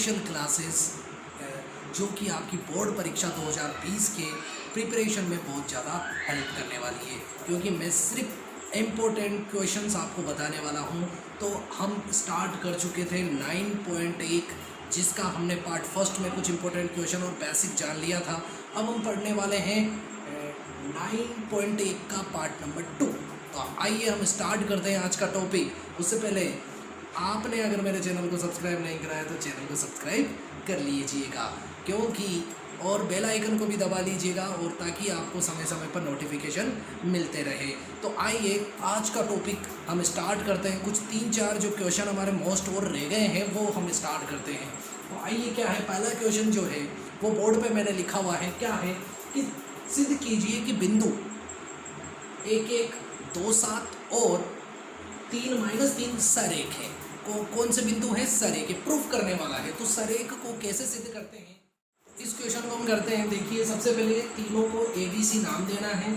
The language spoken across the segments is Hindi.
स्पेशल क्लासेस जो कि आपकी बोर्ड परीक्षा 2020 के प्रिपरेशन में बहुत ज़्यादा हेल्प करने वाली है, क्योंकि मैं सिर्फ इम्पोर्टेंट क्वेश्चंस आपको बताने वाला हूं। तो हम स्टार्ट कर चुके थे 9.1, जिसका हमने पार्ट फर्स्ट में कुछ इम्पोर्टेंट क्वेश्चन और बेसिक जान लिया था। अब हम पढ़ने वाले हैं 9.1 का पार्ट नंबर 2। तो आइए हम स्टार्ट करते हैं आज का टॉपिक। उससे पहले आपने अगर मेरे चैनल को सब्सक्राइब नहीं कराया तो चैनल को सब्सक्राइब कर लीजिएगा, क्योंकि और बेल आइकन को भी दबा लीजिएगा, और ताकि आपको समय समय पर नोटिफिकेशन मिलते रहे। तो आइए आज का टॉपिक हम स्टार्ट करते हैं। कुछ 3-4 जो क्वेश्चन हमारे मोस्ट और रह गए हैं वो हम स्टार्ट करते हैं। तो आइए, क्या है पहला क्वेश्चन जो है वो बोर्ड पे मैंने लिखा हुआ है। क्या है कि सिद्ध कीजिए कि बिंदु 1, 2, 7 और 3-3 सरेख है। कौन से बिंदु है? सरेख। प्रूफ करने वाला है। तो सरेख को कैसे सिद्ध करते हैं, इस क्वेश्चन को हम करते हैं। देखिए, सबसे पहले तीनों को ABC नाम देना है।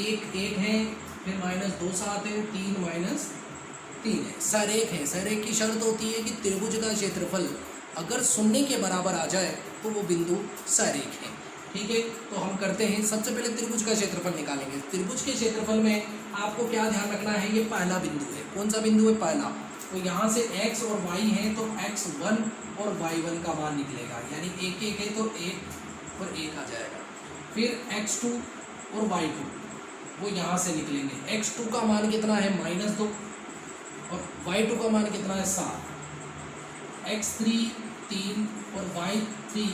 1 है, फिर -2 7 है, 3 -3 है। सरेख है। सरेख की शर्त होती है कि त्रिभुज का क्षेत्रफल अगर 0 के बराबर आ जाए तो वो बिंदु सरेख है। ठीक है, तो हम करते हैं। सबसे पहले त्रिभुज का क्षेत्रफल निकालेंगे। त्रिभुज के क्षेत्रफल में आपको क्या ध्यान रखना है, ये पहला बिंदु है। कौन सा बिंदु है? पहला। तो यहाँ से x और y है, तो x1 और y1 का मान निकलेगा, यानी 1 है तो 1 और 1 आ जाएगा। फिर x2 और y2 वो यहाँ से निकलेंगे। x2 का मान कितना है? -2, और y2 का मान कितना है? 7। x3 3 और y3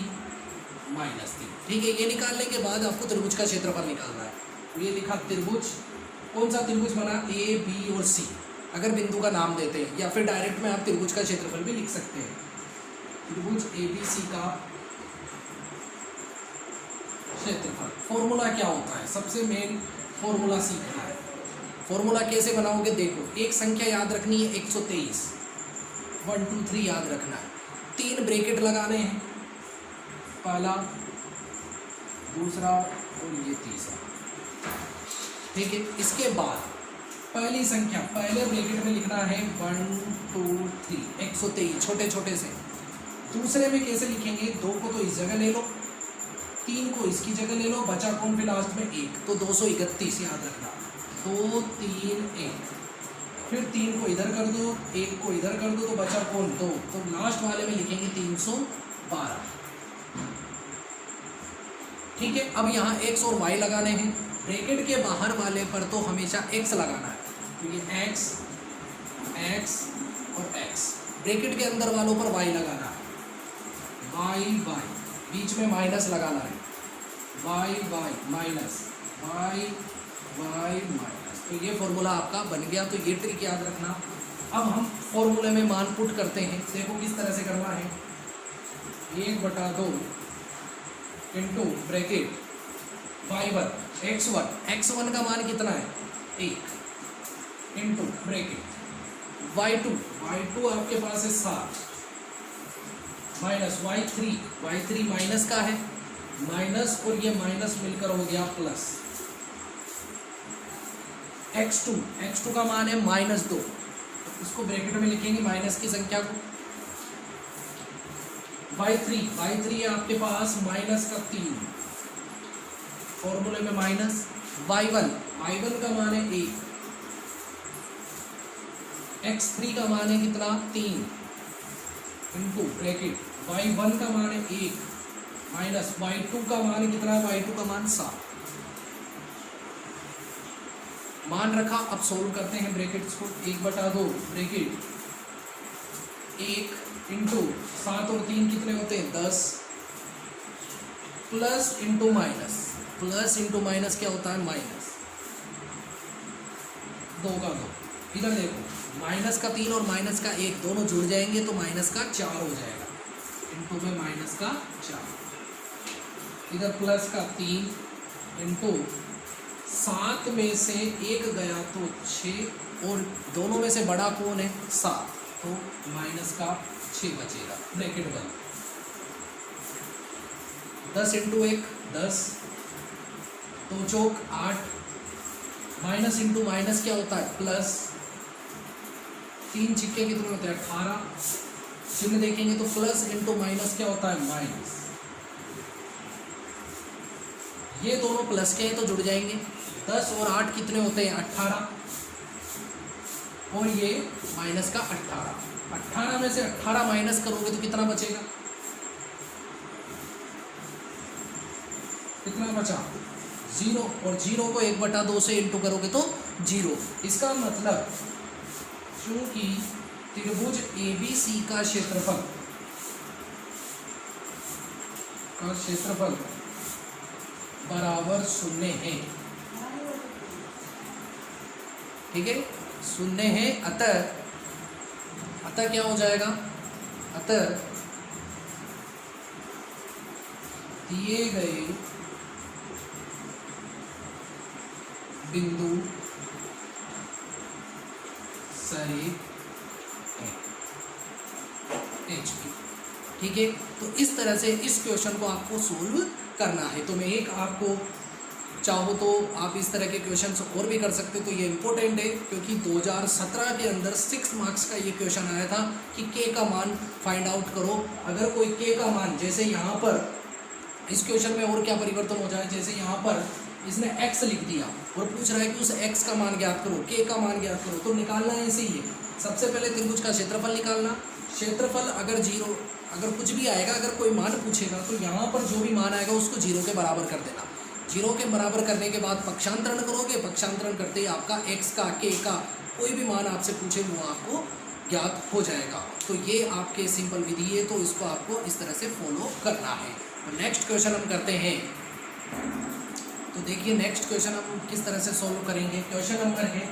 -3। ठीक है, ये निकालने के बाद आपको त्रिभुज का क्षेत्रफल निकालना है। तो ये लिखा त्रिभुज। कौन सा त्रिभुज बना? A, B और C, अगर बिंदु का नाम देते हैं, या फिर डायरेक्ट में आप त्रिभुज का क्षेत्रफल भी लिख सकते हैं। त्रिभुज ABC का क्षेत्रफल। फॉर्मूला क्या होता है? सबसे मेन फॉर्मूला सीखना है। फॉर्मूला कैसे बनाओगे? देखो, एक संख्या याद रखनी है 123, 1 2 3 याद रखना है। 3 ब्रैकेट लगाने हैं, पहला, दूसरा और ये तीसरा। ठीक है, इसके बाद पहली संख्या पहले ब्रैकेट में लिखना है 1 2 3, 123 छोटे छोटे से। दूसरे में कैसे लिखेंगे? 2 को तो इस जगह ले लो, 3 को इसकी जगह ले लो, बचा कौन फिर लास्ट में? 1, तो 231 याद रखना। 2 3 1, फिर 3 को इधर कर दो, 1 को इधर कर दो, तो बचा कौन? 2, तो लास्ट वाले में लिखेंगे 312। ठीक है, अब यहाँ x और y लगाने हैं। ब्रैकेट के बाहर वाले पर तो हमेशा x लगाना है, तो ये x और x। ब्रैकेट के अंदर वालों पर y लगाना है, y, बीच में माइनस लगाना है, y माइनस y माइनस। तो ये फॉर्मूला आपका बन गया। तो ये ट्रिक याद रखना। अब हम फॉर्मूले में मान पुट करते हैं। देखो किस तरह से करना है। 1/2 इंटू ब्रैकेट x1 का मान कितना है? 1 इंटू ब्रैकेट y2 आपके पास है 7, माइनस y3 माइनस का है, माइनस और ये माइनस मिलकर हो गया प्लस। x2 का मान है -2, इसको ब्रैकेट में लिखेंगे माइनस की संख्या को। y3 है आपके पास -3, फॉर्मूले में माइनस। y1 का मान है 1, x3 का मान है कितना? 3 इंटू ब्रैकेट y1 का मान है 1, माइनस y2 का मान है कितना? y2 का मान 7। मान रखा। अब सोल्व करते हैं ब्रैकेट्स को। 1/2 ब्रैकेट 1 इंटू 7 और 3 कितने होते हैं? 10, plus into minus. Plus into minus क्या होता है? माइनस। 2 का 2। इधर देखो, माइनस का 3 और माइनस का 1 दोनों जुड़ जाएंगे तो माइनस का 4 हो जाएगा। इंटू में माइनस का 4, इधर प्लस का 3 इंटू 7 में से 1 गया तो 6, और दोनों में से बड़ा कौन है? 7, तो माइनस का 6 बचेगा। ब्रैकेट बंद। 10 इंटू 1 10, 2 चौक 8, माइनस इंटू माइनस क्या होता है? प्लस। 3 छिक्के कितने होते हैं? 18, चिन्ह देखेंगे तो प्लस इंटू माइनस क्या होता है, माइनस। ये दोनों प्लस के हैं तो जुड़ जाएंगे। 10 और 8 कितने होते हैं, 18, और ये माइनस का 18। 18 में से 18 माइनस करोगे तो कितना बचेगा, कितना बचा, 0, और 0 को 1/2 से इंटू करोगे तो 0। इसका मतलब चूंकि त्रिभुज ABC का क्षेत्रफल बराबर 0 है, ठीक है, 0 है, अतः क्या हो जाएगा, अतः दिए गए बिंदु सरेख HP, ठीक है। तो इस तरह से इस क्वेश्चन को आपको सोल्व करना है। तो मैं एक आपको चाहो तो आप इस तरह के क्वेश्चन और भी कर सकते हो। तो ये इम्पोर्टेंट है क्योंकि 2017 के अंदर 6 मार्क्स का ये क्वेश्चन आया था कि के का मान फाइंड आउट करो। अगर कोई के का मान, जैसे यहाँ पर इस क्वेश्चन में और क्या परिवर्तन हो जाए, जैसे यहाँ पर इसने x लिख दिया और पूछ रहा है कि उस x का मान ज्ञात करो, के का मान ज्ञात करो, तो निकालना है ऐसे ही है। सबसे पहले त्रिभुज का क्षेत्रफल निकालना। क्षेत्रफल अगर 0, अगर कुछ भी आएगा, अगर कोई मान पूछेगा तो यहाँ पर जो भी मान आएगा उसको 0 के बराबर कर देना। 0 के बराबर करने के बाद पक्षांतरण करोगे, पक्षांतरण करते ही आपका x का, के का कोई भी मान आपसे पूछे वो आपको ज्ञात हो जाएगा। तो ये आपके सिंपल विधि है, तो इसको आपको इस तरह से फॉलो करना है। तो नेक्स्ट क्वेश्चन हम करते हैं। तो देखिए नेक्स्ट क्वेश्चन हम किस तरह से सॉल्व करेंगे। क्वेश्चन नंबर है,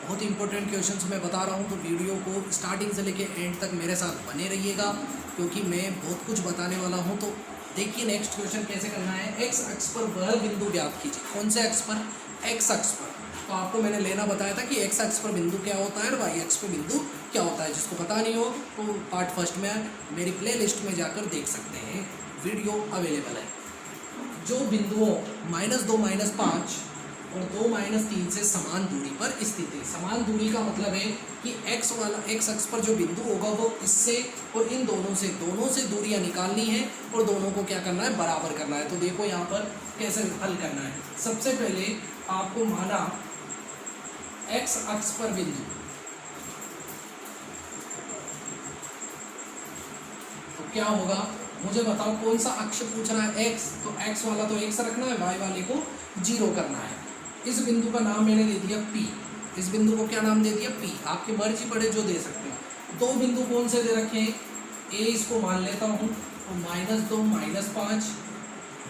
बहुत इंपॉर्टेंट क्वेश्चंस मैं बता रहा हूँ, तो वीडियो को स्टार्टिंग से लेके एंड तक मेरे साथ बने रहिएगा क्योंकि मैं बहुत कुछ बताने वाला हूँ। तो देखिए नेक्स्ट क्वेश्चन कैसे करना है। एक्स अक्ष पर वह बिंदु ज्ञात कीजिए। कौन से अक्ष पर, एक्स अक्ष पर। तो आपको मैंने लेना बताया था कि एक्स अक्ष पर बिंदु क्या होता है और वाई अक्ष पर बिंदु क्या होता है। जिसको पता नहीं हो तो पार्ट फर्स्ट में मेरी प्ले लिस्ट में जाकर देख सकते हैं, वीडियो अवेलेबल है। जो बिंदुओं -2, -5 और 2, -3 से समान दूरी पर स्थित है। समान दूरी का मतलब है कि एक्स अक्ष पर जो बिंदु होगा वो इससे और इन दोनों से दूरियां निकालनी है और दोनों को क्या करना है, बराबर करना है। तो देखो यहाँ पर कैसे हल करना है। सबसे पहले आपको माना एक्स अक्ष पर बिंदु, तो क्या होगा मुझे बताओ, कौन सा अक्ष पूछ रहा है, एक्स। तो एक्स वाला तो एक्स रखना है, वाई वाले को 0 करना है। इस बिंदु का नाम मैंने दे दिया P। इस बिंदु को क्या नाम दे दिया, P। आपकी मर्जी पड़े जो दे सकते हो। 2 बिंदु कौन से दे रखे हैं, A इसको मान लेता हूँ तो -2, -5,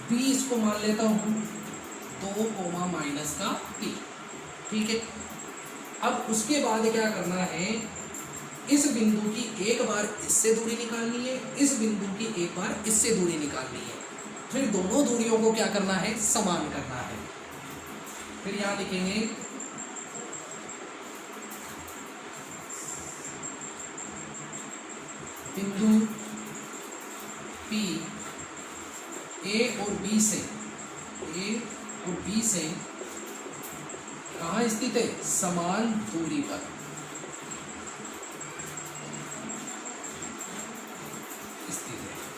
B इसको मान लेता हूँ 2, -3, ठीक है। अब उसके बाद क्या करना है, इस बिंदु की एक बार इससे दूरी निकालनी है, इस बिंदु की एक बार इससे दूरी निकालनी है, फिर दोनों दूरियों को क्या करना है, समान करना है। फिर यहाँ लिखेंगे बिंदु P A और B से कहाँ स्थित है, समान दूरी पर।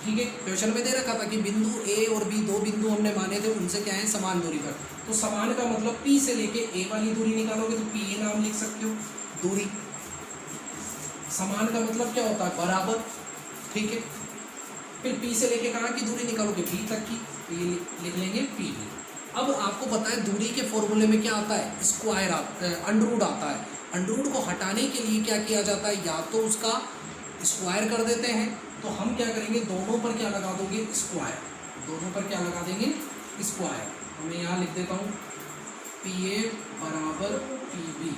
ठीक है, क्वेश्चन में दे रखा था कि बिंदु A और B 2 बिंदु हमने माने थे, उनसे क्या है, समान दूरी पर। तो समान का मतलब P से लेके A वाली दूरी निकालोगे तो P A नाम लिख सकते हो, दूरी। समान का मतलब क्या होता है, बराबर, ठीक है। फिर P से लेके कहाँ की दूरी निकालोगे, B तक की, तो ये लिख लेंगे P। अब आपको पता है दूरी के फॉर्मूले में क्या आता है, स्क्वायर अंडररूट आता है। अंडररूट को हटाने के लिए क्या किया जाता है, या तो उसका स्क्वायर कर देते हैं, तो हम क्या करेंगे, दोनों पर क्या लगा दोगे, स्क्वायर। दोनों पर क्या लगा देंगे, स्क्वायर। तो मैं यहाँ लिख देता हूँ PA बराबर PB,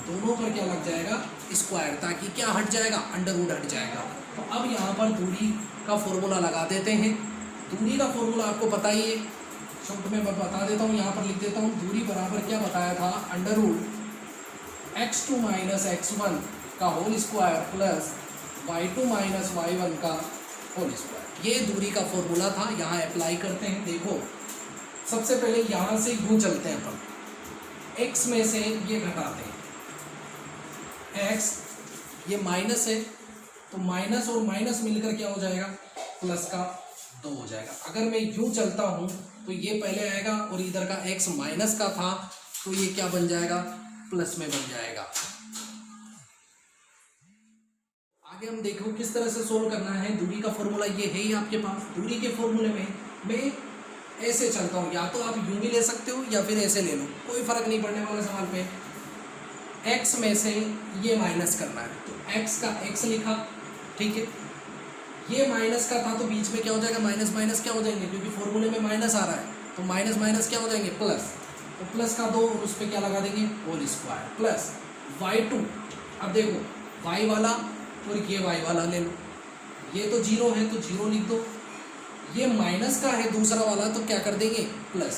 दोनों पर क्या लग जाएगा, स्क्वायर, ताकि क्या हट जाएगा, अंडररूट हट जाएगा। तो अब यहाँ पर दूरी का फॉर्मूला लगा देते हैं। दूरी का फॉर्मूला आपको पता ही है, शॉर्ट में मैं बता देता हूँ, यहाँ पर लिख देता हूँ। दूरी बराबर क्या बताया था, अंडररूट x2 - x1 का whole square plus y2 - y1 का होल स्क्वायर। ये दूरी का फॉर्मूला था, यहाँ अप्लाई करते हैं। देखो सबसे पहले यहाँ से यूँ चलते हैं अपन, x में से ये घटाते हैं, x ये माइनस है तो माइनस और माइनस मिलकर क्या हो जाएगा, प्लस का 2 हो जाएगा। अगर मैं यूं चलता हूं तो ये पहले आएगा और इधर का x माइनस का था तो ये क्या बन जाएगा, प्लस में बन जाएगा। आगे हम देखो किस तरह से सोल्व करना है। दूरी का फॉर्मूला ये है ही आपके पास। दूरी के फॉर्मूले में मैं ऐसे चलता हूँ, या तो आप यूं भी ले सकते हो या फिर ऐसे ले लो, कोई फर्क नहीं पड़ने वाला सवाल पे। x में से ये माइनस करना है तो x का x लिखा, ठीक है। ये माइनस का था तो बीच में क्या हो जाएगा, माइनस माइनस क्या हो जाएंगे, क्योंकि फॉर्मूले में माइनस आ रहा है तो माइनस माइनस क्या हो जाएंगे, प्लस। तो प्लस का 2 और उस पर क्या लगा देंगे, होल स्क्वायर प्लस y2। अब देखो y वाला और ये y वाला ले लो, ये तो 0 है तो 0 लिख दो, ये माइनस का है दूसरा वाला तो क्या कर देंगे, प्लस,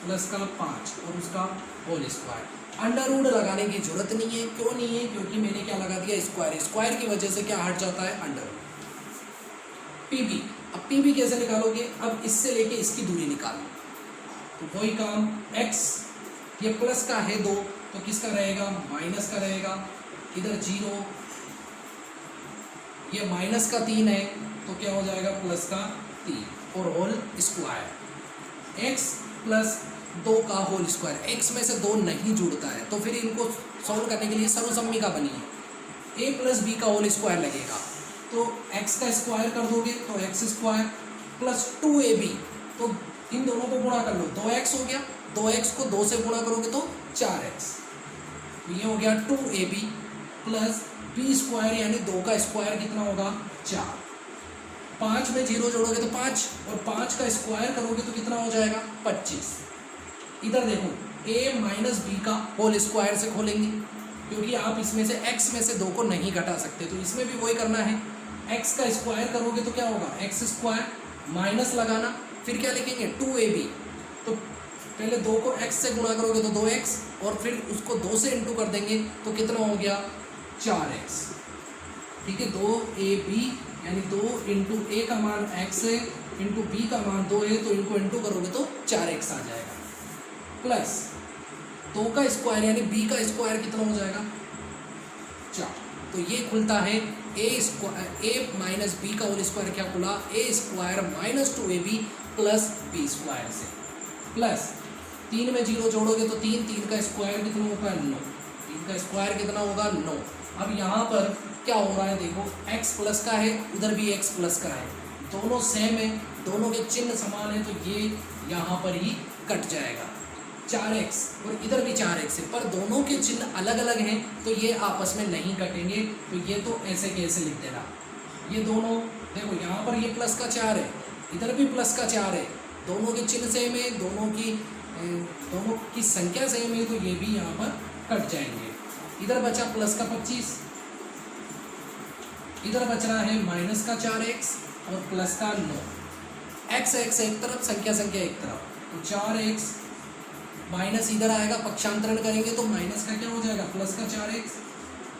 प्लस का 5 और उसका होल स्क्वायर। अंडर रूट लगाने की जरूरत नहीं है, क्यों नहीं है, क्योंकि मैंने क्या लगा दिया, स्क्वायर। स्क्वायर की वजह से क्या हट जाता है, अंडर रूट। पीबी, अब पीबी कैसे निकालोगे, अब इससे लेके इसकी दूरी निकालो तो वही काम। x ये प्लस का है 2 तो किसका रहेगा, माइनस का रहेगा, इधर 0, ये माइनस का 3 है तो क्या हो जाएगा, प्लस का 3 और होल स्क्वायर। x प्लस 2 का होल स्क्वायर, x में से 2 नहीं जुड़ता है तो फिर इनको सॉल्व करने के लिए सर्वसम्मी का बनी है, a प्लस बी का होल स्क्वायर लगेगा तो x का स्क्वायर कर दोगे तो x स्क्वायर प्लस 2ab, तो इन दोनों को गुणा कर लो, 2x हो गया, 2x को 2 से गुणा करोगे तो 4x, तो ये हो गया 2ab प्लस b स्क्वायर यानी 2 का स्क्वायर कितना होगा, 4। 5 में 0 जोड़ोगे तो 5 और 5 का स्क्वायर करोगे तो कितना हो जाएगा, 25। इधर देखो a माइनस बी का होल स्क्वायर से खोलेंगे क्योंकि आप इसमें से x में से 2 को नहीं घटा सकते, तो इसमें भी वही करना है। x का स्क्वायर करोगे तो क्या होगा, x स्क्वायर माइनस लगाना, फिर क्या लिखेंगे 2ab, तो पहले 2 को x से गुणा करोगे तो 2x और फिर उसको 2 से इंटू कर देंगे तो कितना हो गया, 4x, ठीक है। 2ab यानी 2 इंटू a का मान x है इंटू b का मान 2 है तो इनको इंटू करोगे तो 4x आ जाएगा, प्लस 2 का स्क्वायर यानी b का स्क्वायर कितना हो जाएगा, 4। तो ये खुलता है a माइनस बी का होल स्क्वायर, क्या खुला, a square minus 2ab plus b square से, प्लस 3 में 0 जोड़ोगे तो 3, 3 का स्क्वायर कितना होगा, 9, 3 का स्क्वायर कितना होगा, 9। अब यहाँ पर क्या हो रहा है देखो, x प्लस का है, उधर भी x प्लस का है, दोनों सेम है, दोनों के चिन्ह समान है तो ये यहाँ पर ही कट जाएगा, 4x और इधर भी 4x है, पर दोनों के चिन्ह अलग अलग हैं तो ये आपस में नहीं कटेंगे, तो ये तो ऐसे कैसे लिख देना, ये दोनों देखो यहाँ पर ये प्लस का 4 है, इधर भी प्लस का 4 है, दोनों के चिन्ह सेम है, दोनों की संख्या सेम है तो ये भी यहाँ पर कट जाएंगे। इधर बचा प्लस का 25, इधर बच रहा है माइनस का 4x और प्लस का 9, x एक तरफ, संख्या एक तरफ, तो 4x माइनस इधर आएगा, पक्षांतरण करेंगे तो माइनस का क्या हो जाएगा, प्लस का 4x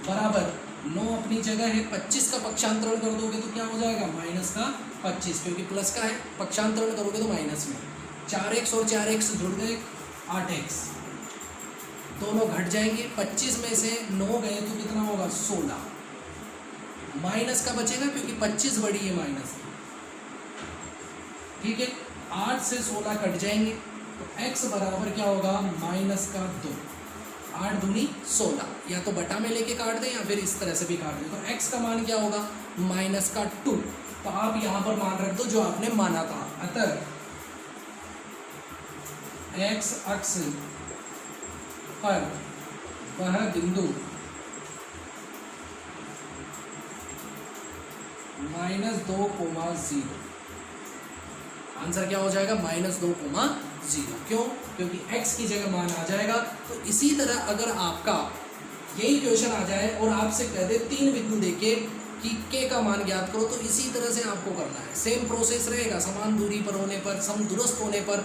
बराबर 9 अपनी जगह है, 25 का पक्षांतरण कर दोगे तो क्या हो जाएगा, माइनस का 25, क्योंकि प्लस का है, पक्षांतरण करोगे तो माइनस में 4x और 4x जुड़ गए 8x, दोनों घट जाएंगे, 25 में से 9 गए तो कितना होगा, 16, माइनस का बचेगा क्योंकि 25 बड़ी है माइनस, ठीक है। 8 से 16 कट जाएंगे तो x बराबर क्या होगा, माइनस का 2, 8 दूनी 16, या तो बटा में लेके काट दें या फिर इस तरह से भी काट दें, तो x का मान क्या होगा, माइनस का 2, तो आप यहाँ पर मान रख दो जो आपने माना था। अतः x अक्ष पर वह बिंदु -2,0, आंसर क्या हो जाएगा, -2,0, क्यों, क्योंकि x की जगह मान आ जाएगा। तो इसी तरह अगर आपका यही क्वेश्चन आ जाए और आपसे कह दे 3 बिंदु देके कि k का मान ज्ञात करो, तो इसी तरह से आपको करना है, सेम प्रोसेस रहेगा, समान दूरी पर होने पर, समदूरस्थ होने पर।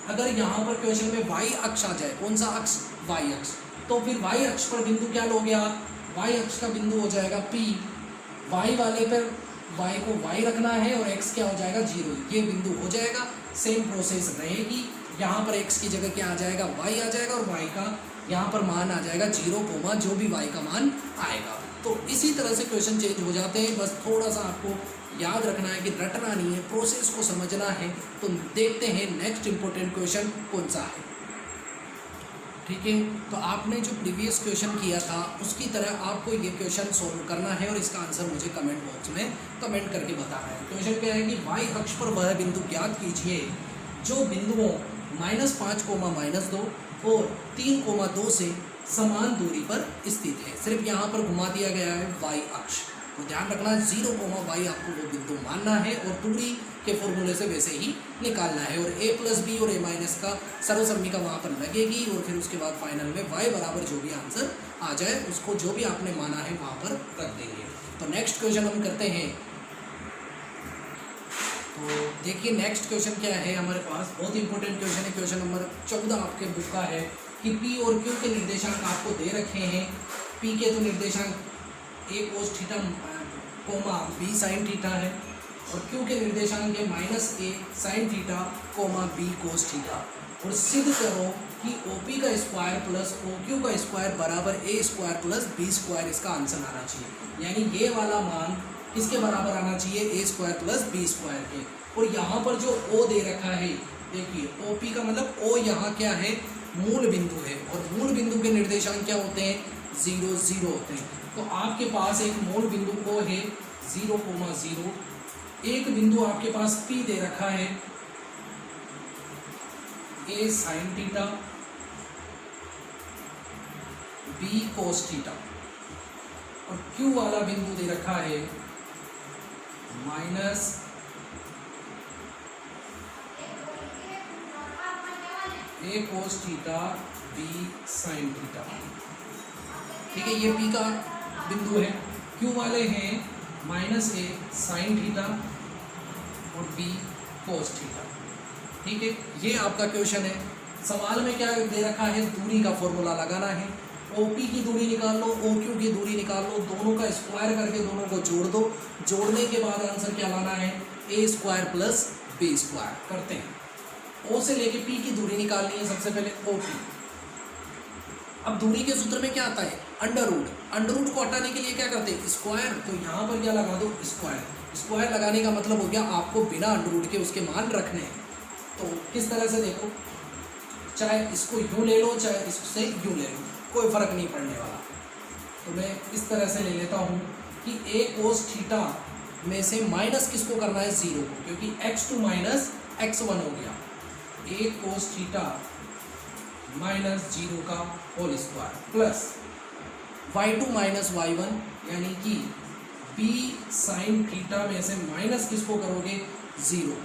अगर यहाँ पर क्वेश्चन में y अक्ष आ जाए, कौन सा अक्ष, y अक्ष, तो फिर y अक्ष पर बिंदु क्या लोगे आप, y अक्ष का बिंदु हो जाएगा P, y वाले पर y को y रखना है और x क्या हो जाएगा, 0, ये बिंदु हो जाएगा। सेम प्रोसेस रहेगी, यहाँ पर x की जगह क्या आ जाएगा, y आ जाएगा और y का यहाँ पर मान आ जाएगा 0, जो भी y का मान आएगा। तो इसी तरह से क्वेश्चन चेंज हो जाते हैं। बस थोड़ा सा आपको याद रखना है कि रटना नहीं है, प्रोसेस को समझना है। तो देखते हैं नेक्स्ट इंपॉर्टेंट क्वेश्चन कौन सा है। ठीक है, तो आपने जो प्रीवियस क्वेश्चन किया था उसकी तरह आपको ये क्वेश्चन सोल्व करना है और इसका आंसर मुझे कमेंट बॉक्स में कमेंट करके बताना है। क्वेश्चन क्या है कि वाई अक्ष पर वह बिंदु ज्ञात कीजिए जो बिंदुओं -5, -2 और 3, 2 से समान दूरी पर स्थित है। सिर्फ यहाँ पर घुमा दिया गया है वाई अक्ष, तो ध्यान रखना 0, y आपको वो बिंदु मानना है और दूरी के फॉर्मूले से वैसे ही निकालना है। और a+b और a- का सर्वसम्मी का वहाँ पर लगेगी और फिर उसके बाद फाइनल में y बराबर जो भी आंसर आ जाए उसको जो भी आपने माना है वहाँ पर रख देंगे। तो नेक्स्ट क्वेश्चन हम करते हैं। तो देखिए नेक्स्ट क्वेश्चन क्या है हमारे पास, बहुत इंपॉर्टेंट क्वेश्चन है। क्वेश्चन नंबर 14 आपके बुक का है कि p और q के निर्देशांक आपको दे रखे हैं। p के तो निर्देशांक a cos theta, b sin theta है और q के निर्देशांक है -a sin theta, b cos theta. और सिद्ध करो कि OP का स्क्वायर प्लस OQ का स्क्वायर बराबर a square plus b square, इसका आंसर आना चाहिए। यानी ये वाला मान किसके बराबर आना चाहिए, a square plus b square के। और यहाँ पर जो O दे रखा है, देखिए OP का मतलब O यहाँ क्या है, मूल बिंदु है और मूल बिंदु के निर्देशांक क्या होते हैं, 0, 0 होते हैं। तो आपके पास एक मूल बिंदु O है 0, 0। एक बिंदु आपके पास P दे रखा है a sin theta, b cos theta और Q वाला बिंदु दे रखा है -a cos theta, b sin theta. ठीक है, ये P का बिंदु है। Q वाले हैं -a sin थीटा और b cos थीटा। ठीक है, ये आपका क्वेश्चन है। सवाल में क्या दे रखा है, दूरी का फॉर्मूला लगाना है। OP की दूरी निकाल लो, OQ की दूरी निकाल लो, दोनों का स्क्वायर करके दोनों को जोड़ दो। जोड़ने के बाद आंसर क्या लाना है, a square plus b square. करते हैं, O से लेके P की दूरी निकालनी है सबसे पहले OP। अब दूरी के सूत्र में क्या आता है, अंडर रूट को हटाने के लिए क्या करते हैं, स्क्वायर। तो यहाँ पर क्या लगा दो, स्क्वायर लगाने का मतलब हो गया आपको बिना अंडर रूट के उसके मान रखने हैं। तो किस तरह से देखो, चाहे इसको यूँ ले लो चाहे इससे यूँ ले लो, कोई फर्क नहीं पड़ने वाला। तो मैं इस तरह से ले लेता हूँ कि a cos थीटा में से माइनस किसको करना है, 0 को, क्योंकि x2 माइनस x1 हो गया। a cos थीटा -0 का whole square plus y2 minus y1, यानी कि b sin थीटा में से माइनस किसको करोगे, 0।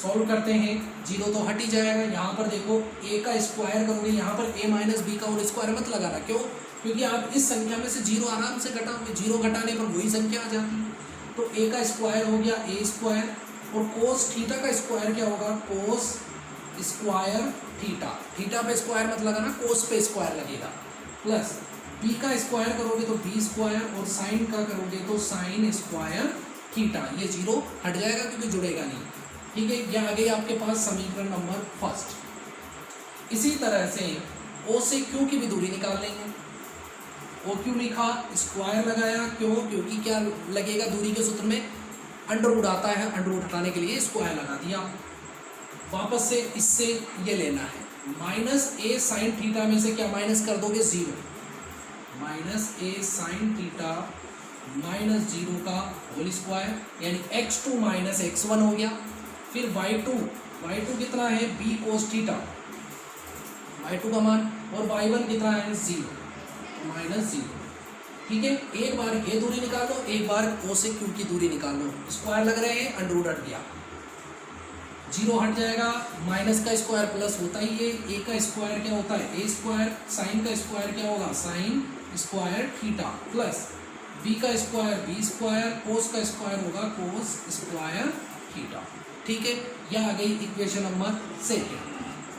सॉल्व करते हैं, 0 तो हट ही जाएगा। यहाँ पर देखो a का स्क्वायर करोगे, यहाँ पर a माइनस बी का होल स्क्वायर मत लगाना। क्यों, क्योंकि आप इस संख्या में से 0 आराम से घटाओगे, 0 घटाने पर वही संख्या आ जाती है। तो a का स्क्वायर हो गया a स्क्वायर और कोस थीटा का स्क्वायर क्या होगा, कोस स्क्वायर थीटा। थीटा पे स्क्वायर मत लगाना, कोस पे स्क्वायर लगेगा। प्लस b का स्क्वायर करोगे तो b स्क्वायर और साइन का करोगे तो साइन स्क्वायर थीटा। ये 0 हट जाएगा क्योंकि जुड़ेगा नहीं। ठीक है, यह आ गई आपके पास समीकरण नंबर फर्स्ट। इसी तरह से O से Q की भी दूरी निकाल लेंगे। OQ लिखा, स्क्वायर लगाया, क्यों, क्योंकि क्या लगेगा दूरी के सूत्र में अंडर रूट आता है, अंडर रूट हटाने के लिए स्क्वायर लगा दिया। वापस से इससे ये लेना है, -a sin थीटा में से क्या माइनस कर दोगे, 0। -a sin थीटा -0 का होल स्क्वायर, यानी x2 माइनस x1 हो गया। फिर y2 कितना है, b cos थीटा, y2 का मान, और y1 कितना है, 0, -0। ठीक है, एक बार ये दूरी निकाल लो, एक बार O से Q की दूरी निकाल लो। स्क्वायर लग रहे हैं, अंडर रूट हट गया, 0 हट जाएगा। माइनस का स्क्वायर प्लस होता ही है, a का स्क्वायर क्या होता है, a स्क्वायर, साइन का स्क्वायर क्या होगा, sine square theta, plus b का स्क्वायर b स्क्वायर, कोस का स्क्वायर होगा कोस स्क्वायर थीटा। ठीक है, यह आ गई इक्वेशन नंबर 2।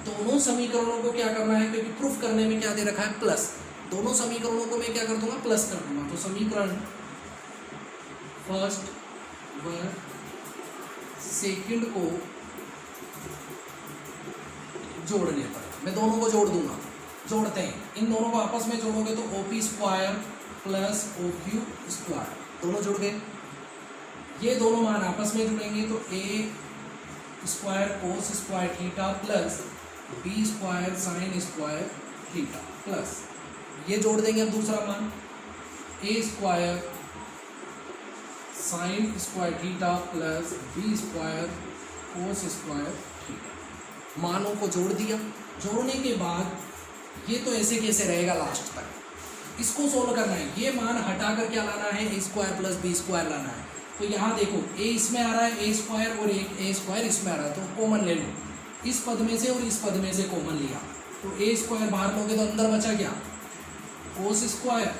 दोनों समीकरणों को क्या करना है, क्योंकि प्रूफ करने में क्या दे रखा है, प्लस। दोनों समीकरणों को मैं क्या कर दूंगा, प्लस कर दूंगा। तो समीकरण फर्स्ट व सेकंड को जोड़ने पर मैं दोनों को जोड़ दूंगा। जोड़ते हैं, इन दोनों को आपस में जोड़ोगे तो OP square plus OQ square दोनों जुड़ गए। ये दोनों मान आपस में जुड़ेंगे तो A square cos square theta plus B square sine square theta plus ये जोड़ देंगे अब दूसरा मान A square sine square theta plus B square cos square theta. मानों को जोड़ दिया, जोड़ने के बाद ये तो ऐसे कैसे रहेगा लास्ट तक, इसको सोल्व करना है। ये मान हटाकर क्या लाना है, A square plus B square लाना है। तो यहाँ देखो A इसमें आ रहा है A स्क्वायर और एक A स्क्वायर इसमें आ रहा है, तो कॉमन ले लो, इस पद में से और इस पद में से कॉमन लिया तो A स्क्वायर बाहर लोगे तो अंदर बचा क्या कोस स्क्वायर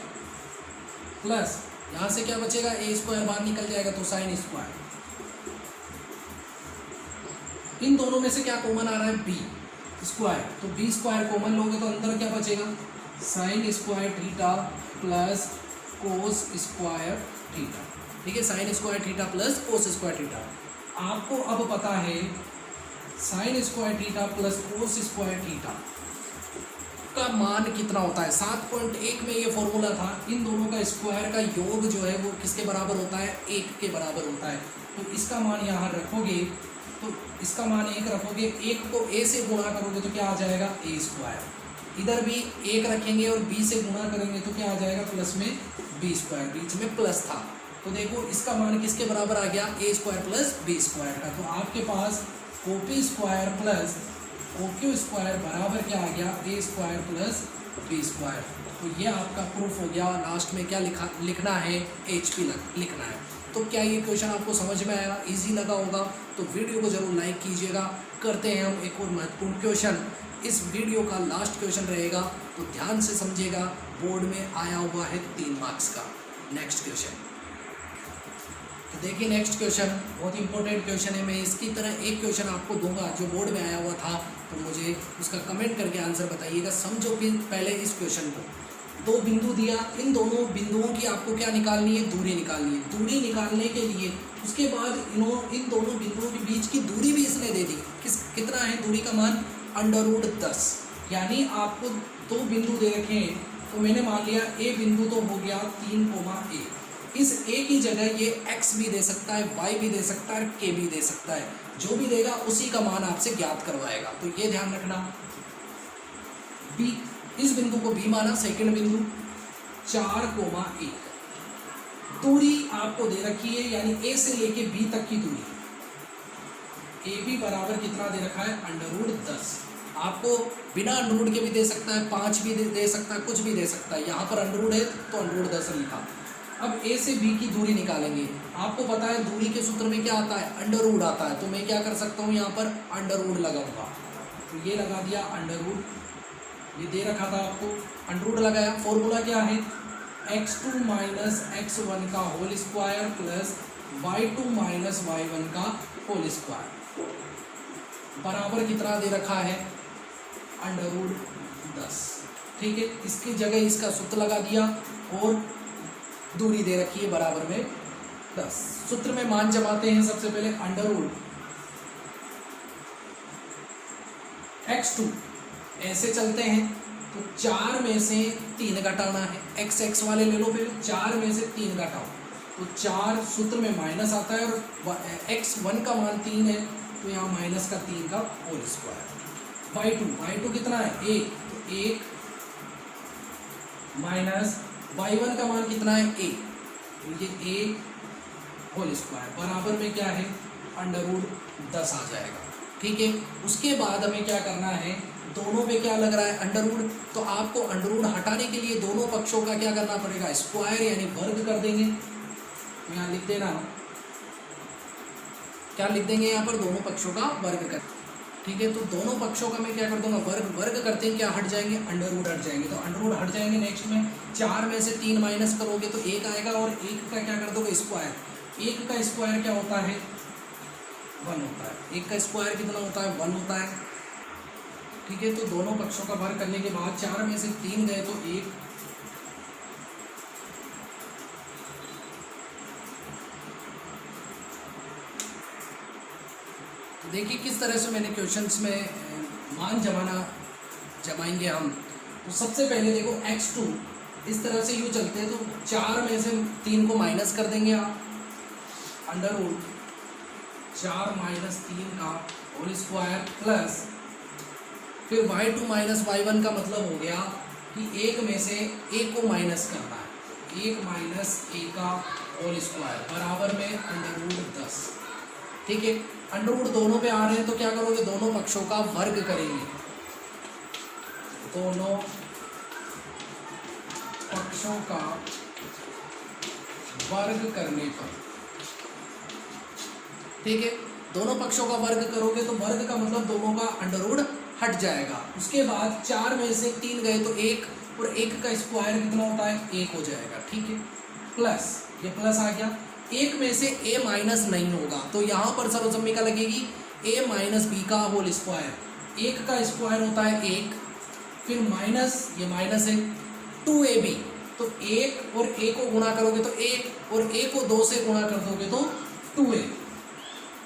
प्लस यहाँ से क्या बचेगा A स्क्वायर बाहर निकल जाएगा तो साइन स्क्वायर। इन दोनों में से क्या कॉमन आ रहा है B स्क्वायर, तो B स्क्वायर कॉमन लोगे तो अंदर क्या बचेगा sine square theta plus cos square theta. ठीक है, sine square theta plus cos square theta. आपको अब पता है sine square theta plus cos square theta का मान कितना होता है। 7.1 में ये फॉर्मूला था, इन दोनों का स्क्वायर का योग जो है वो किसके बराबर होता है 1 के बराबर होता है। तो इसका मान यहाँ रखोगे तो इसका मान 1 रखोगे, 1 को A से गुणा करोगे तो क्या आ जाएगा A स्क्वायर, इधर भी 1 रखेंगे और B से गुणा करेंगे तो क्या आ जाएगा प्लस में B स्क्वायर, बीच में प्लस था तो देखो इसका मान किसके बराबर आ गया A square plus B square का। तो आपके पास OP square plus OQ square बराबर क्या आ गया A square plus B square. तो ये आपका प्रूफ हो गया। लास्ट में क्या लिखना है HP लिखना है। तो क्या ये क्वेश्चन आपको समझ में आया, इजी लगा होगा तो वीडियो को जरूर लाइक कीजिएगा। करते हैं हम एक और महत्वपूर्ण क्वेश्चन, इस वीडियो का लास्ट क्वेश्चन रहेगा तो ध्यान से समझिएगा, बोर्ड में आया हुआ है 3 मार्क्स का। नेक्स्ट क्वेश्चन तो देखिए, नेक्स्ट क्वेश्चन बहुत इंपॉर्टेंट क्वेश्चन है। मैं इसकी तरह एक क्वेश्चन आपको दूंगा जो बोर्ड में आया हुआ था, तो मुझे उसका कमेंट करके आंसर बताइएगा। समझो कि पहले इस क्वेश्चन को, 2 बिंदु दिया, इन दोनों बिंदुओं की आपको क्या निकालनी है, दूरी निकालनी है। दूरी निकालने के लिए उसके बाद इन दोनों बिंदुओं के बीच की दूरी भी इसने दे दी। कितना है दूरी का मान √10, यानी आपको 2 बिंदु दे रखे हैं। तो मैंने मान लिया A बिंदु तो हो गया 3, A। इस A की जगह ये X भी दे सकता है, Y भी दे सकता है, K भी दे सकता है। जो भी देगा उसी का मान आपसे ज्ञात करवाएगा, तो ये ध्यान रखना। B, इस बिंदु को B माना, सेकंड बिंदु 4, 1। दूरी आपको दे रखी है, यानी A से लेके B तक की दूरी AB बराबर कितना दे रखा है √10। आपको बिना √ के भी दे सकता है, 5 भी दे सकता है, कुछ भी दे सकता है। यहाँ पर √ है तो √10 लिखा। अब A से B की दूरी निकालेंगे। आपको पता है दूरी के सूत्र में क्या आता है √ आता है, तो मैं क्या कर सकता हूँ यहाँ पर √ लगाऊंगा। तो ये लगा दिया √ ये दे रखा था आपको, √ लगाया। फॉर्मूला क्या है x2 माइनस x1 का whole square plus y2 minus y1 का होल स्क्वायर बराबर कितना दे रखा है √10। ठीक है, इसकी जगह इसका सूत्र लगा दिया और दूरी दे रखी है बराबर में 10। सूत्र में मान जमाते हैं सबसे पहले √x2 ऐसे चलते हैं तो 4 में से 3 घटाना है। x वाले ले लो, फिर 4 में से 3 घटाओ तो 4 सूत्र में माइनस आता है और x1 का मान 3 है तो यहाँ माइनस का 3 का होल स्क्वायर। y2 कितना है 1, तो 1 माइनस y1 का मान कितना है 1, तो ये 1 होल स्क्वायर बराबर में क्या है √10 आ जाएगा। ठीक है, उसके बाद हमें क्या करना है, दोनों पे क्या लग रहा है √, तो आपको √ हटाने के लिए दोनों पक्षों का क्या करना पड़ेगा स्क्वायर यानी वर्ग कर देंगे। यहाँ लिख देना, क्या लिख देंगे यहाँ पर दोनों पक्षों का वर्ग कर। ठीक है, तो दोनों पक्षों का मैं क्या कर दूंगा वर्ग करते हैं क्या हट जाएंगे √ हट जाएंगे, तो √ हट जाएंगे। नेक्स्ट में 4 में से 3 माइनस करोगे तो 1 आएगा और 1 का क्या कर दोगे स्क्वायर। 1 का स्क्वायर क्या होता है 1 होता है। 1 का स्क्वायर कितना होता है 1 होता है। ठीक है, तो दोनों पक्षों का वर्ग करने के बाद 4 में से 3 गए तो 1, देखिए किस तरह से मैंने क्वेश्चंस में मान जमाएंगे हम। तो सबसे पहले देखो x2 इस तरह से यूँ चलते हैं, तो 4 में से 3 को माइनस कर देंगे आप, अंडर रूट 4 माइनस 3 का होल स्क्वायर प्लस फिर y2 माइनस y1 का मतलब हो गया कि एक में से एक को माइनस करना है, 1 माइनस a का होल स्क्वायर बराबर में अंडर रूट 10। ठीक है, अंडर रूट दोनों पे आ रहे हैं तो क्या करोगे, दोनों पक्षों का वर्ग करेंगे, दोनों पक्षों का वर्ग करने पर, ठीक है, दोनों पक्षों का वर्ग करोगे तो वर्ग का मतलब दोनों का अंडर रूट हट जाएगा। उसके बाद 4 में से 3 गए तो 1, और 1 का स्क्वायर कितना होता है, 1 हो जाएगा। ठीक है, प्लस ये प्लस आ गया, 1 में से a माइनस नहीं होगा तो यहाँ पर सर्वसम्मिका लगेगी a माइनस बी का होल स्क्वायर, 1 का स्क्वायर होता है 1, फिर माइनस ये माइनस है 2ab, तो 1 और a को गुणा करोगे तो 1 और a को 2 से गुणा कर दोगे तो 2a,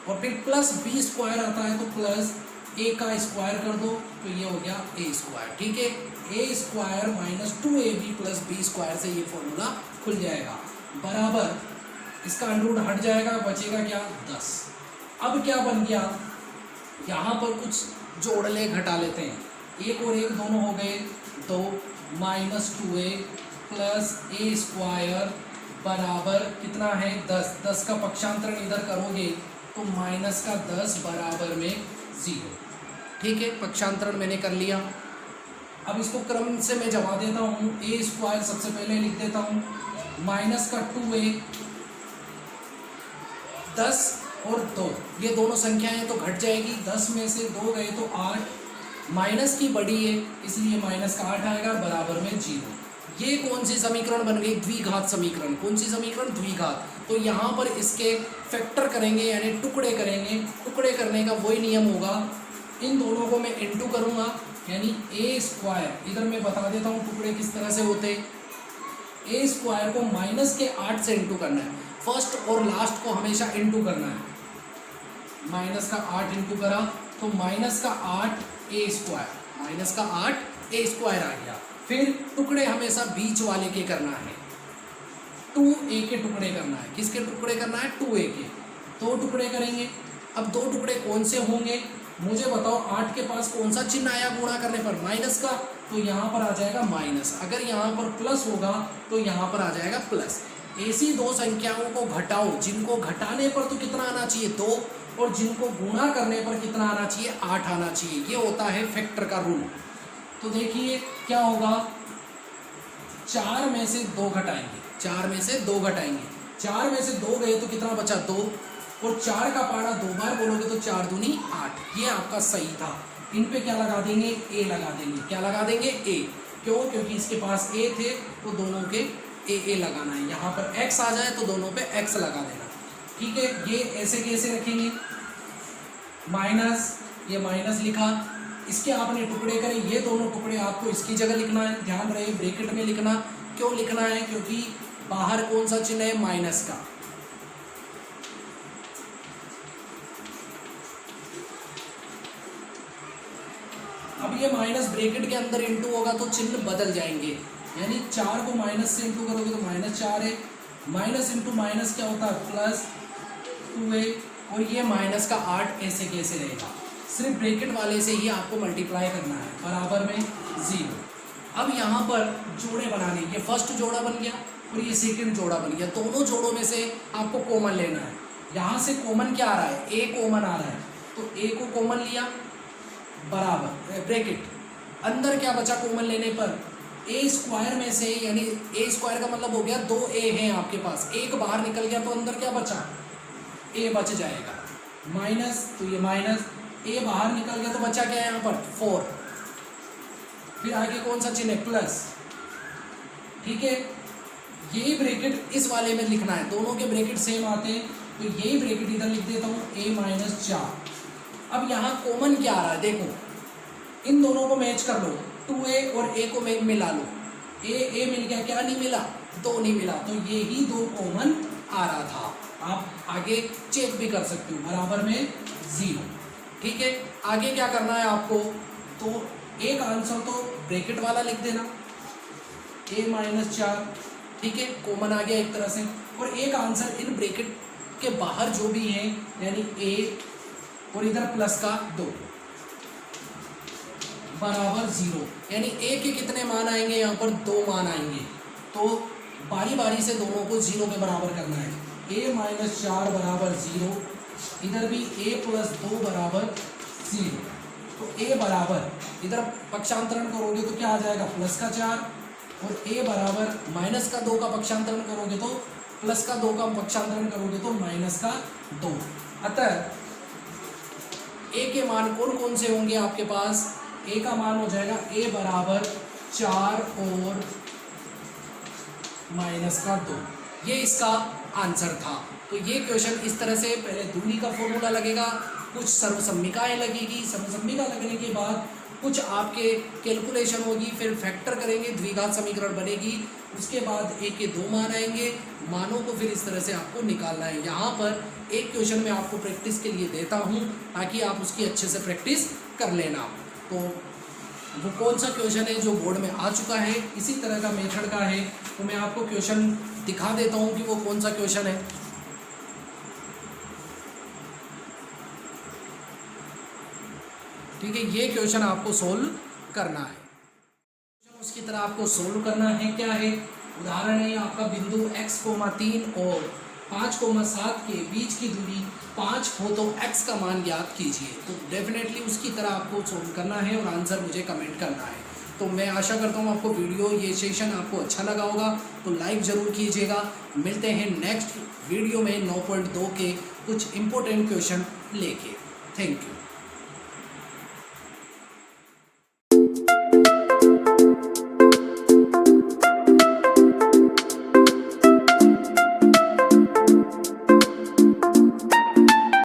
और फिर प्लस b स्क्वायर आता है तो प्लस a का स्क्वायर कर दो तो ये हो गया a स्क्वायर। ठीक है, a square minus 2ab plus b square से ये फॉर्मूला खुल जाएगा, बराबर इसका अंडर रूट हट जाएगा, बचेगा क्या 10। अब क्या बन गया, यहाँ पर कुछ जोड़ ले घटा लेते हैं, 1 और 1 दोनों हो गए 2 minus 2a plus a square बराबर कितना है 10, 10 का पक्षांतरण इधर करोगे तो माइनस का 10 बराबर में 0। ठीक है, पक्षांतरण मैंने कर लिया। अब इसको क्रम से मैं जमा देता हूँ, a स्क्वायर सबसे पहले लिख देता हूँ, माइनस का 2a 10 और 2, ये दोनों संख्याएं तो घट जाएगी, 10 में से 2 गए तो 8, माइनस की बड़ी है इसलिए माइनस का 8 आएगा बराबर में 0। ये कौन सी समीकरण बन गई, द्विघात समीकरण। कौन सी समीकरण, द्विघात। तो यहाँ पर इसके फैक्टर करेंगे यानी टुकड़े करेंगे, टुकड़े करने का वही नियम होगा, इन दोनों को मैं इनटू करूँगा यानी a स्क्वायर, इधर मैं बता देता हूँ टुकड़े किस तरह से होते हैं, a स्क्वायर को माइनस के 8 से इंटू करना है, फर्स्ट और लास्ट को हमेशा इंटू करना है, माइनस का 8 इंटू करा तो माइनस का 8 a स्क्वायर, माइनस का 8 a स्क्वायर आ गया। फिर टुकड़े हमेशा बीच वाले के करना है, 2a के टुकड़े करना है, किसके टुकड़े करना है 2a के, 2 टुकड़े करेंगे। अब 2 टुकड़े कौन से होंगे मुझे बताओ, 8 के पास कौन सा चिन्ह आया गुणा करने पर, माइनस का, तो यहाँ पर आ जाएगा माइनस, अगर यहाँ पर प्लस होगा तो यहाँ पर आ जाएगा प्लस। ऐसी 2 संख्याओं को घटाओ जिनको घटाने पर तो कितना आना चाहिए 2, और जिनको गुणा करने पर कितना आना चाहिए 8 आना चाहिए, ये होता है फैक्टर का रूल। तो देखिए क्या होगा, 4 में से 2 घटाएंगे, 4 में से 2 घटाएंगे, 4 में से 2 गए तो कितना बचा 2, और 4 का पारा 2 बार बोलोगे तो 4 दूनी 8, ये आपका सही था। इन पे क्या लगा देंगे, a लगा देंगे, क्या लगा देंगे a, क्यों, क्योंकि इसके पास a थे तो दोनों के a लगाना है, यहाँ पर x आ जाए तो दोनों पे x लगा देना। ठीक है, ये ऐसे कैसे रखेंगे, माइनस, ये माइनस लिखा, इसके आपने टुकड़े करे, ये दोनों टुकड़े आपको इसकी जगह लिखना है, ध्यान रहे ब्रैकेट में लिखना, क्यों लिखना है, क्योंकि बाहर कौन सा चिन्ह है माइनस का। अब ये माइनस ब्रैकेट के अंदर इंटू होगा तो चिन्ह बदल जाएंगे, यानी 4 को माइनस से इंटू करोगे तो -4 है, माइनस इंटू माइनस क्या होता है प्लस 2a, और ये माइनस का 8 ऐसे कैसे रहेगा, सिर्फ ब्रैकेट वाले से ही आपको मल्टीप्लाई करना है, बराबर में 0। अब यहाँ पर जोड़े बनाने, ये फर्स्ट जोड़ा बन गया और ये सेकंड जोड़ा बन गया, दोनों जोड़ों में से आपको कॉमन लेना है। यहाँ से कॉमन क्या आ रहा है, a कॉमन आ रहा है, तो a को कॉमन लिया बराबर ब्रैकेट, अंदर क्या बचा कॉमन लेने पर, a स्क्वायर में से, यानी a स्क्वायर का मतलब हो गया 2a है आपके पास, एक बाहर निकल गया तो अंदर क्या बचा a बच जाएगा, माइनस, तो ये माइनस, a बाहर निकल गया तो बचा क्या है यहाँ पर 4, फिर आगे कौन सा चिन्ह है प्लस। ठीक है, यही ब्रैकेट इस वाले में लिखना है, दोनों के ब्रैकेट सेम आते हैं तो यही ब्रैकेट इधर लिख देता हूँ a-4। अब यहाँ कॉमन क्या आ रहा है, देखो इन दोनों को मैच कर लो, 2a और a को मिला लो, a मिल गया, क्या नहीं मिला 2 नहीं मिला, तो ये ही 2 कॉमन आ रहा था, आप आगे चेक भी कर सकते हो, बराबर में 0। ठीक है, आगे क्या करना है आपको, तो एक आंसर तो ब्रैकेट वाला लिख देना, a-4, ठीक है, कॉमन आ गया एक तरह से। और एक आंसर इन ब्रैकेट के बाहर जो भी है, यानी a और इधर प्लस का 2 बराबर 0, यानी a के कितने मान आएंगे, यहाँ पर 2 मान आएंगे। तो बारी बारी से दोनों को 0 के बराबर करना है। a-4 बराबर 0, इधर भी a + 2 बराबर 0। तो a बराबर, इधर पक्षांतरण करोगे तो क्या आ जाएगा, प्लस का 4, और a बराबर माइनस का 2 का पक्षांतरण करोगे तो प्लस का 2 का पक्षांतरण करोगे तो माइनस का 2। अतः a के मान कौन कौन से होंगे आपके पास, a का मान हो जाएगा a बराबर 4 और माइनस का 2। ये इसका आंसर था। तो ये क्वेश्चन इस तरह से, पहले दूरी का फॉर्मूला लगेगा, कुछ सर्वसम्मिकाएँ लगेगी, सर्वसम्मिका लगने के बाद कुछ आपके कैलकुलेशन होगी, फिर फैक्टर करेंगे, द्विघात समीकरण बनेगी, उसके बाद a के 2 मान आएंगे, मानों को फिर इस तरह से आपको निकालना है। यहाँ पर एक क्वेश्चन मैं आपको प्रैक्टिस के लिए देता हूँ ताकि आप उसकी अच्छे से प्रैक्टिस कर लेना। तो वो कौन सा क्वेश्चन है जो बोर्ड में आ चुका है, इसी तरह का मेथड का है, तो मैं आपको क्वेश्चन दिखा देता हूँ कि वो कौन सा क्वेश्चन है। ठीक है, ये क्वेश्चन आपको सोल्व करना है, उसकी तरह आपको सोल्व करना है। क्या है, उदाहरण है आपका बिंदु x, 3 और 5, 7 के बीच की दूरी 5 हो तो x का मान ज्ञात कीजिए। तो डेफिनेटली उसकी तरह आपको सोल्व करना है और आंसर मुझे कमेंट करना है। तो मैं आशा करता हूँ आपको वीडियो, ये सेशन आपको अच्छा लगा होगा, तो लाइक ज़रूर कीजिएगा। मिलते हैं नेक्स्ट वीडियो में 9.2 के कुछ इंपॉर्टेंट क्वेश्चन लेके। Thank you.